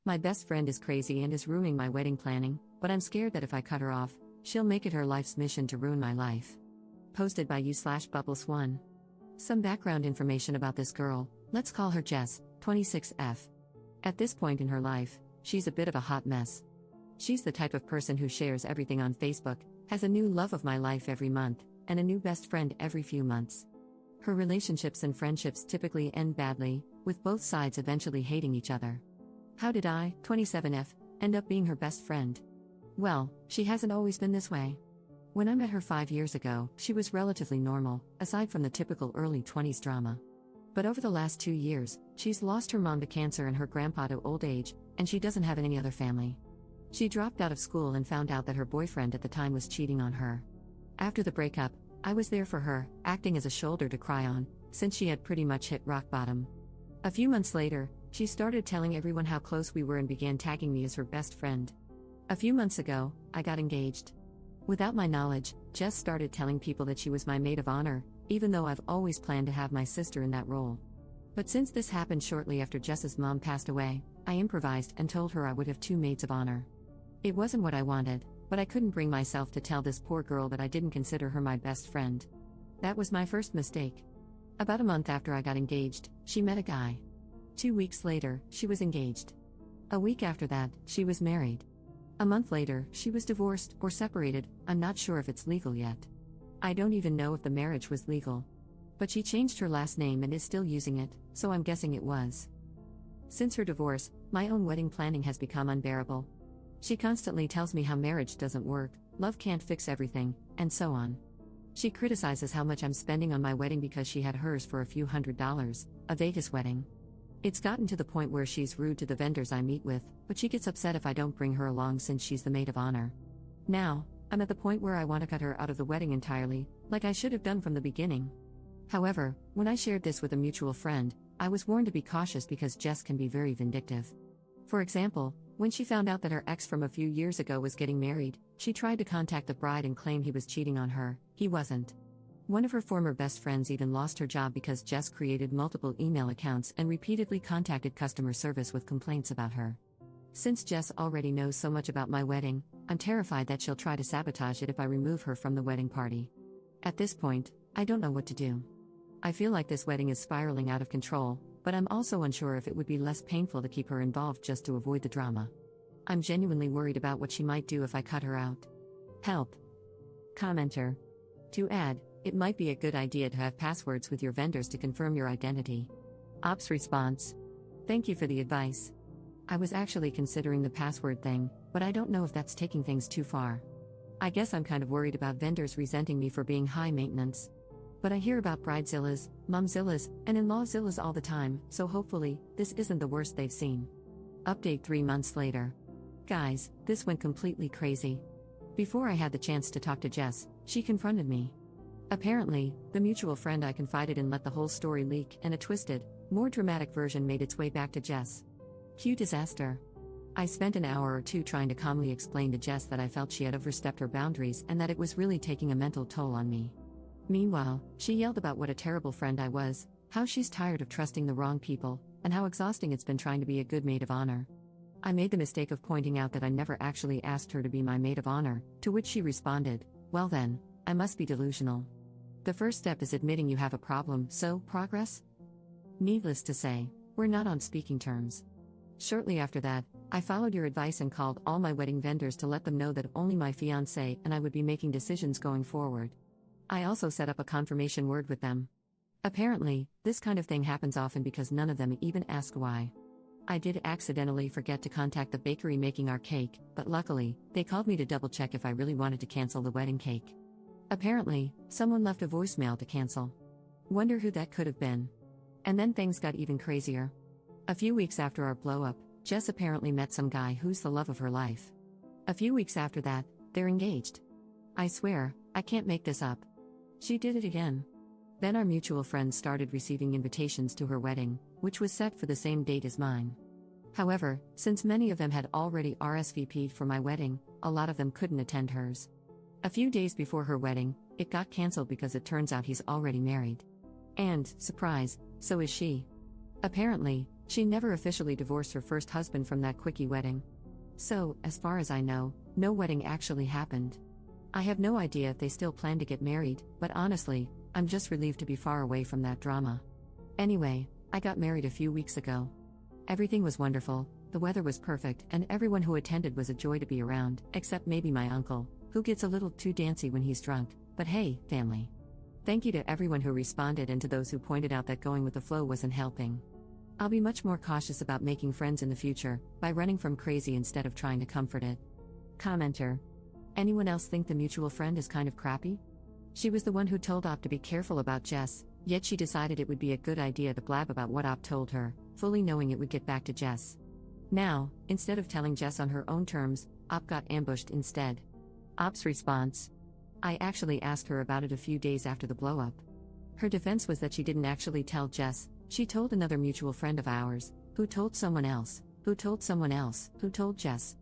My best friend is crazy and is ruining my wedding planning, but I'm scared that if I cut her off, she'll make it her life's mission to ruin my life. Posted by you/Bubbleswan. Some background information about this girl. Let's call her Jess, 26F. At this point in her life, she's a bit of a hot mess. She's the type of person who shares everything on Facebook, has a new love of my life every month, and a new best friend every few months. Her relationships and friendships typically end badly, with both sides eventually hating each other. How did I, 27F, end up being her best friend? Well, she hasn't always been this way. When I met her 5 years ago, she was relatively normal, aside from the typical early 20s drama. But over the last 2 years, she's lost her mom to cancer and her grandpa to old age, and she doesn't have any other family. She dropped out of school and found out that her boyfriend at the time was cheating on her. After the breakup, I was there for her, acting as a shoulder to cry on, since she had pretty much hit rock bottom. A few months later, she started telling everyone how close we were and began tagging me as her best friend. A few months ago, I got engaged. Without my knowledge, Jess started telling people that she was my maid of honor, even though I've always planned to have my sister in that role. But since this happened shortly after Jess's mom passed away, I improvised and told her I would have 2 maids of honor. It wasn't what I wanted, but I couldn't bring myself to tell this poor girl that I didn't consider her my best friend. That was my first mistake. About a month after I got engaged, she met a guy. 2 weeks later, she was engaged. A week after that, she was married. A month later, she was divorced or separated. I'm not sure if it's legal yet. I don't even know if the marriage was legal. But she changed her last name and is still using it, so I'm guessing it was. Since her divorce, my own wedding planning has become unbearable. She constantly tells me how marriage doesn't work, love can't fix everything, and so on. She criticizes how much I'm spending on my wedding because she had hers for a few $100s, a Vegas wedding. It's gotten to the point where she's rude to the vendors I meet with, but she gets upset if I don't bring her along since she's the maid of honor. Now, I'm at the point where I want to cut her out of the wedding entirely, like I should have done from the beginning. However, when I shared this with a mutual friend, I was warned to be cautious because Jess can be very vindictive. For example, when she found out that her ex from a few years ago was getting married, she tried to contact the bride and claim he was cheating on her. He wasn't. One of her former best friends even lost her job because Jess created multiple email accounts and repeatedly contacted customer service with complaints about her. Since Jess already knows so much about my wedding, I'm terrified that she'll try to sabotage it if I remove her from the wedding party. At this point, I don't know what to do. I feel like this wedding is spiraling out of control, but I'm also unsure if it would be less painful to keep her involved just to avoid the drama. I'm genuinely worried about what she might do if I cut her out. Help. Commenter. To add, it might be a good idea to have passwords with your vendors to confirm your identity. Ops response. Thank you for the advice. I was actually considering the password thing, but I don't know if that's taking things too far. I guess I'm kind of worried about vendors resenting me for being high maintenance. But I hear about bridezillas, momzillas, and in-lawzillas all the time, so hopefully, this isn't the worst they've seen. Update 3 months later. Guys, this went completely crazy. Before I had the chance to talk to Jess, she confronted me. Apparently, the mutual friend I confided in let the whole story leak, and a twisted, more dramatic version made its way back to Jess. Cue disaster. I spent an hour or 2 trying to calmly explain to Jess that I felt she had overstepped her boundaries and that it was really taking a mental toll on me. Meanwhile, she yelled about what a terrible friend I was, how she's tired of trusting the wrong people, and how exhausting it's been trying to be a good maid of honor. I made the mistake of pointing out that I never actually asked her to be my maid of honor, to which she responded, "Well then, I must be delusional." The first step is admitting you have a problem, so, progress? Needless to say, we're not on speaking terms. Shortly after that, I followed your advice and called all my wedding vendors to let them know that only my fiancé and I would be making decisions going forward. I also set up a confirmation word with them. Apparently, this kind of thing happens often because none of them even ask why. I did accidentally forget to contact the bakery making our cake, but luckily, they called me to double-check if I really wanted to cancel the wedding cake. Apparently, someone left a voicemail to cancel. Wonder who that could have been. And then things got even crazier. A few weeks after our blow-up, Jess apparently met some guy who's the love of her life. A few weeks after that, they're engaged. I swear, I can't make this up. She did it again. Then our mutual friends started receiving invitations to her wedding, which was set for the same date as mine. However, since many of them had already RSVP'd for my wedding, a lot of them couldn't attend hers. A few days before her wedding, it got cancelled because it turns out he's already married. And, surprise, so is she. Apparently, She never officially divorced her first husband from that quickie wedding. So, as far as I know, no wedding actually happened. I have no idea if they still plan to get married, but honestly, I'm just relieved to be far away from that drama. Anyway, I got married a few weeks ago. Everything was wonderful, the weather was perfect, and everyone who attended was a joy to be around, except maybe my uncle, who gets a little too dancy when he's drunk, but hey, family. Thank you to everyone who responded and to those who pointed out that going with the flow wasn't helping. I'll be much more cautious about making friends in the future, by running from crazy instead of trying to comfort it. Commenter. Anyone else think the mutual friend is kind of crappy? She was the one who told Op to be careful about Jess, yet she decided it would be a good idea to blab about what Op told her, fully knowing it would get back to Jess. Now, instead of telling Jess on her own terms, Op got ambushed instead. Op's response. I actually asked her about it a few days after the blow-up. Her defense was that she didn't actually tell Jess, she told another mutual friend of ours, who told someone else, who told someone else, who told Jess.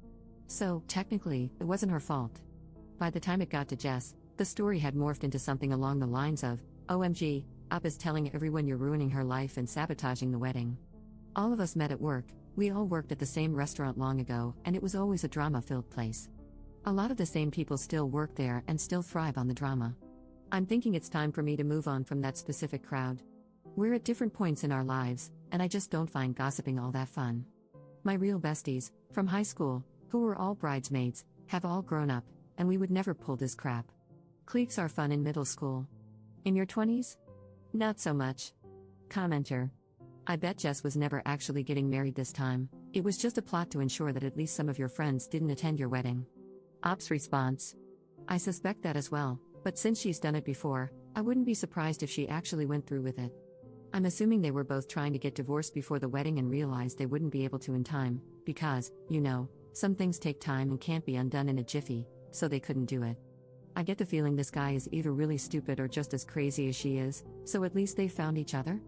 So, technically, it wasn't her fault. By the time it got to Jess, the story had morphed into something along the lines of, OMG, Op is telling everyone you're ruining her life and sabotaging the wedding. All of us met at work, we all worked at the same restaurant long ago, and it was always a drama-filled place. A lot of the same people still work there and still thrive on the drama. I'm thinking it's time for me to move on from that specific crowd. We're at different points in our lives, and I just don't find gossiping all that fun. My real besties, from high school, who were all bridesmaids, have all grown up, and we would never pull this crap. Cliques are fun in middle school. In your 20s? Not so much. Commenter. I bet Jess was never actually getting married this time, it was just a plot to ensure that at least some of your friends didn't attend your wedding. Op's response. I suspect that as well, but since she's done it before, I wouldn't be surprised if she actually went through with it. I'm assuming they were both trying to get divorced before the wedding and realized they wouldn't be able to in time, because, you know, some things take time and can't be undone in a jiffy, so they couldn't do it. I get the feeling this guy is either really stupid or just as crazy as she is, so at least they found each other?